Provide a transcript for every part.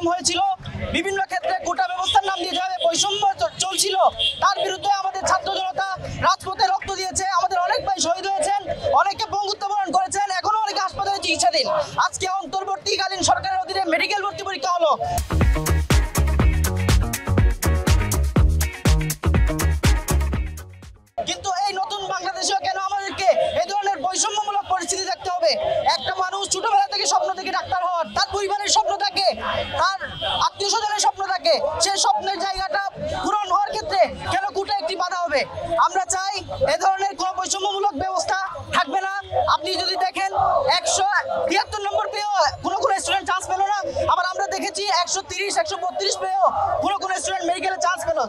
হয়েছিল, বিভিন্ন ক্ষেত্রে কোটা ব্যবস্থার নাম দিয়ে যেভাবে বৈষম্য চলছিল, তার বিরুদ্ধে আমাদের ছাত্র জনতা রাজপথে রক্ত দিয়েছে। আমাদের অনেক ভাই শহীদ হয়েছেন, অনেকে বঙ্গুত্ব বরণ করেছেন, এখনো অনেকে হাসপাতালে চিকিৎসাধীন। আজকে অন্তর্বর্তীকালীন সরকারের অধীনে মেডিকেল ভর্তি পরীক্ষা হলো। কিন্তু এই নতুন বাংলাদেশেও কেন আমাদেরকে এই ধরনের বৈষম্যমূলক পরিস্থিতি দেখতে হবে? একটা মানুষ ছোটবেলা থেকে স্বপ্ন থেকে ডাক্তার হওয়ার, তার পরিবারের স্বপ্ন থাকে, তার আত্মীয় স্বজনের স্বপ্ন থাকে, সেই স্বপ্নের জায়গাটা পূরণ হওয়ার ক্ষেত্রে কেন কোটা একটি বাধা হবে? আমরা চাই এ ধরনের কোনো বৈষম্যমূলক ব্যবস্থা থাকবে না। আপনি যদি দেখেন 173 নম্বর পেয়েও কোনো স্টুডেন্ট চান্স পেল না, আবার আমরা দেখেছি 130, 132 পেয়েও কোনো স্টুডেন্ট মেডিকেলে চান্স পেল।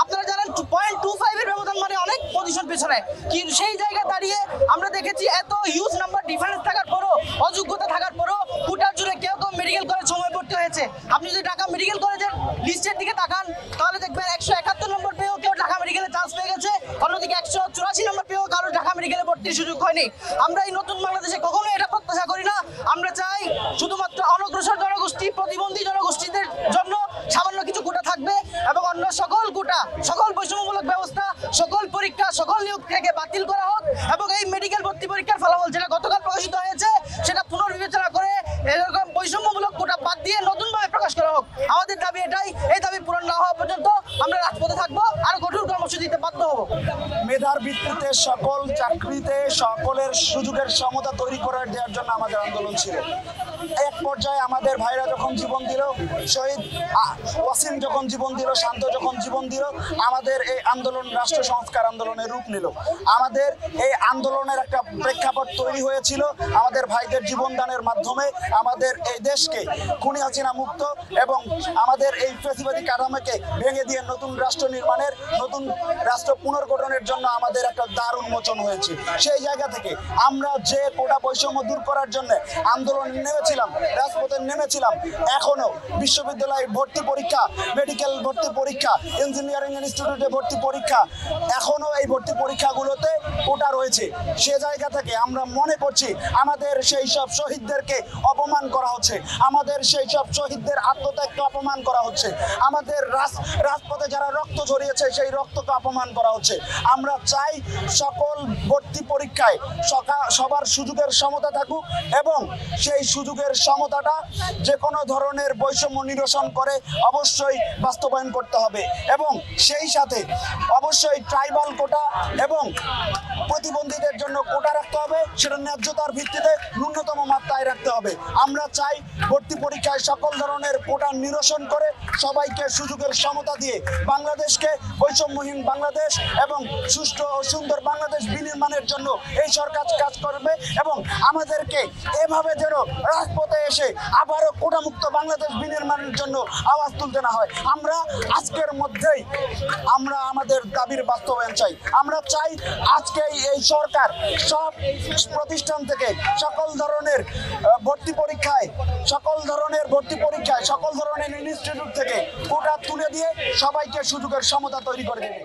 আপনারা জানেন 0.25 এর ব্যবধান মানে অনেক পজিশন পেছনে, কিন্তু সেই জায়গায় দাঁড়িয়ে আমরা দেখেছি এত হিউজ নাম্বার ডিফারেন্স থাকার পরও, অযোগ্যতা থাকার পরও কোটার জুড়ে কেউ মেডিকেল কলেজ সময় ভর্তি হয়েছে। আপনি যদি ঢাকা মেডিকেল কলেজের লিস্টের দিকে তাকান তাহলে দেখবেন 171 নম্বর পেয়েও কেউ ঢাকা মেডিকেলে চান্স পেয়ে গেছে, অন্যদিকে 184 নম্বর পেয়েও কারো ঢাকা মেডিকেলে ভর্তির সুযোগ হয়নি। আমরা এই নতুন বাংলাদেশে কখনোই এটা প্রত্যাশা করি না। আমরা চাই শুধুমাত্র অনগ্রসর জনগোষ্ঠী, প্রতিবন্ধী জনগোষ্ঠীদের জন্য সামান্য কিছু কোটা থাকবে এবং অন্য সকল কোটা, সকল বৈষম্যমূলক ব্যবস্থা, সকল পরীক্ষা, সকল নিয়োগ থেকে বাতিল করা হোক এবং এই মেডিকেল ভর্তি পরীক্ষার ফলাফল যেটা গতকাল প্রকাশিত হয়েছে সেটা পুনর্বিবেচনা করে এরকম বৈষম্যমূলক কোটা বাদ দিয়ে নতুনভাবে প্রকাশ করা হোক। আমাদের দাবি এটাই। এই দাবি পূরণ না হওয়া পর্যন্ত আমরা রাজপথে থাকবো, আর কঠোর কর্মসূচিতে বাধ্য হব। মেধার ভিত্তিতে সকল চাকরিতে সকলের সুযোগের সমতা তৈরি করে দেওয়ার জন্য আমাদের আন্দোলন ছিল। এক পর্যায়ে আমাদের ভাইরা যখন জীবন দিল, শহীদ ওয়াসিম যখন জীবন দিল, শান্ত যখন জীবন দিল, আমাদের এই আন্দোলন রাষ্ট্র সংস্কার আন্দোলনের রূপ নিল। আমাদের এই আন্দোলনের একটা প্রেক্ষাপট তৈরি হয়েছিল আমাদের ভাইদের জীবনদানের মাধ্যমে আমাদের এই দেশকে খুনি হাসিনা মুক্ত এবং আমাদের এই ফ্যাসিবাদী কাঠামোকে ভেঙে দিয়ে নতুন রাষ্ট্র নির্মাণের, নতুন রাষ্ট্র পুনর্গঠনের জন্য আমাদের একটা দ্বার উন্মোচন হয়েছে। সেই জায়গা থেকে আমরা যে কোটা বৈষম্য দূর করার জন্য আন্দোলনে নেমেছিলাম, রাজপথে নেমেছিলাম, এখনো বিশ্ববিদ্যালয় ভর্তি পরীক্ষা, মেডিকেল ভর্তি পরীক্ষা, ইঞ্জিনিয়ারিং ইনস্টিটিউটে ভর্তি পরীক্ষা, এখনো এই ভর্তি পরীক্ষাগুলোতে কোটা রয়েছে। সে জায়গা থেকে আমরা মনে করছি আমাদের সেই সব শহীদদেরকে অপমান করা হচ্ছে, আমাদের সেই সব শহীদদের আত্মত্যাগকে অপমান করা হচ্ছে, আমাদের রাজপথে যারা রক্ত ঝরিয়েছে সেই রক্তকে অপমান করা হচ্ছে। আমরা চাই সকল ভর্তি পরীক্ষায় সবার সুযোগের সমতা থাকুক এবং সেই সুযোগের সমতাটা যে কোনো ধরনের বৈষম্য নিরসন করে অবশ্যই বাস্তবায়ন করতে হবে এবং সেই সাথে অবশ্যই ট্রাইবাল কোটা এবং প্রতিবন্ধীদের জন্য কোটা রাখতে হবে, সেটা ন্যায্যতার ভিত্তিতে ন্যূনতম মাত্রায় রাখতে হবে। আমরা চাই ভর্তি পরীক্ষায় সকল ধরনের কোটা নিরসন করে সবাইকে সুযোগের সমতা দিয়ে বাংলাদেশকে বৈষম্যহীন বাংলাদেশ এবং সুষ্ঠু ও সুন্দর বাংলাদেশ বিনির্মাণের জন্য এই সরকার কাজ করবে এবং আমাদেরকে এভাবে যেন রাজপথে এসে আবারও কোটামুক্ত বাংলাদেশ বিনির্মাণের জন্য আওয়াজ তুলতে না হয়। আমরা আজকের মধ্যেই আমরা আমাদের দাবির বাস্তবায়ন চাই। আমরা চাই আজকে এই সরকার সব প্রতিষ্ঠান থেকে সকল ধরনের ভর্তি পরীক্ষায়, সকল ধরনের ইনস্টিটিউট থেকে কোটা তুলে দিয়ে সবাইকে সুযোগের সমতা তৈরি করে দেবে।